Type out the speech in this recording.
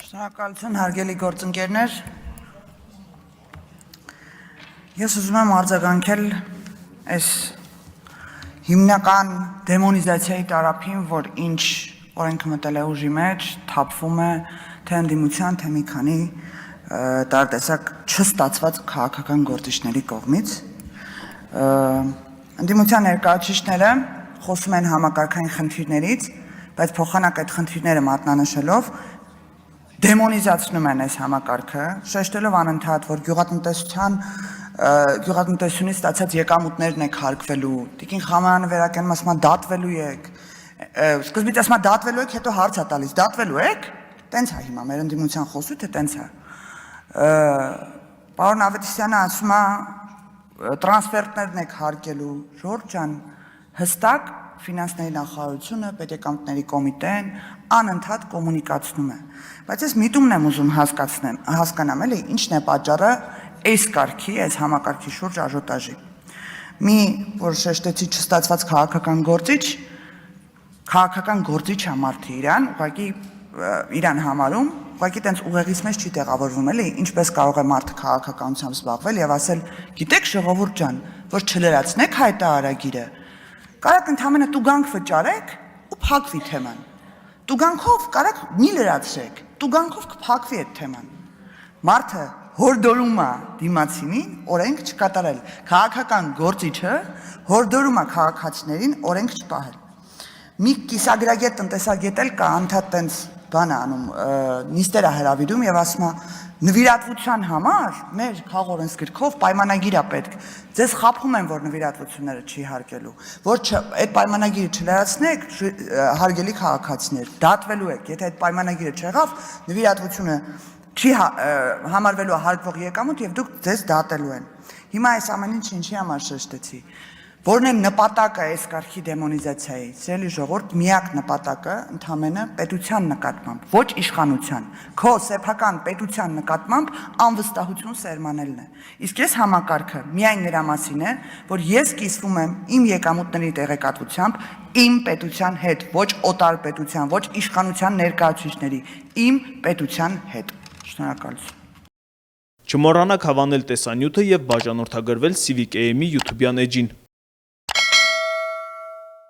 Շնորհակալություն, հարգելի գործընկերներ։ Ես ուզում եմ արձագանքել այս հիմնական դեմոնիզացիայի տարափին, որ ինչ օրենքը մտել է ուժի մեջ, թափվում է թե ընդդիմության, թե մի քանի տարատեսակ չստացված քաղաքական գործիչների կողմից։ Ընդդիմության ներկայացուցիչները խոսում են համակարգային խնդիրներից, բայց փոխանակ այդ խնդիրները մատնանշելով դեմոնիզացնում են այս համակարգը, շեշտելով անընդհատ, որ գյուղատնտեսությունից ստացած եկամուտներն եք հարկվելու, Տիկին Խամանյանը վերակենում ասում է դատվելու եք, սկզբից ասում է դատվելու եք, հետո հարց է տալիս, դատվելու եք, տենց է հիմա մեր ընդդիմության խոսույթը տենց է։ Պարոն Ավետիսյանը ասում է տրանսֆերտներն եք հարկելու, Ժորժ ջան, հստակ ֆինանսների նախարարությունը, պետեկամուտների կոմիտեն անընդհատ կոմունիկացնում է, բայց ես միտումն եմ ուզում հասկանամ, էլի ինչն է պատճառը այս կարգի, այս համակարգի շուրջ աժոտաժի։ Մի, որ շեշտեցի չստացված քաղաքական գործիչ է մարդը իրան, ուղղակի իրան համարում, ուղղակի տենց ուղեղից մեջ չի տեղավորվում, էլի, ինչպես կարող է մարդը քաղաքականությամբ զբաղվել եւ ասել, գիտեք ժողովուրդ ջան, որ չլրացնեք հայտարարագիրը, կարաք ընդհանրապես տուգանք վճարեք ու փակվի թեման։ Տուգանքով կարաք մի լրացրեք, տուգանքով կփակվի այդ թեման։ Մարդը հորդորում է դիմացինին օրենք չկատարել, քաղաքական գործիչը հորդորում է քաղաքացիներին օրենք չպահել։ Մի կիսագրագետ տնտեսագետ էլ կա, անդադ տենց բան է անում, նիստեր է հրավիրում եւ ասում է նվիրատվության համար մեր խաղօրենսգրքով պայմանագիր է պետք։ Ձեզ խաբում են, որ նվիրատվությունները չի հարկելու, որ այդ պայմանագիրը չլրացնեք, հարգելի քաղաքացիներ, դատվելու եք, եթե այդ պայմանագիրը չեղավ, նվիրատվությունը չի համարվելու հարկվող եկամուտ եւ դուք ձեզ դատելու են։ Հիմա այս ամեն ինչը ինչի համար շեշտեցի, որն է նպատակը այս կարգի դեմոնիզացիայի, սիրելի ժողովուրդ, միակ նպատակը ընդամենը պետության նկատմամբ, ոչ իշխանության, քո սեփական պետության նկատմամբ անվստահություն սերմանելն է։ Իսկ այս համակարգը միայն նրա մասին է, որ ես կիսվում եմ իմ եկամուտների տեղեկատվությամբ իմ պետության հետ, ոչ օտար պետության, ոչ իշխանության ներկայացուցիչների, իմ պետության հետ։ Շնորհակալություն։ Չմոռանաք հավանել տեսանյութը եւ բաժանորդագրվել Civic AM-ի YouTube-յան էջին։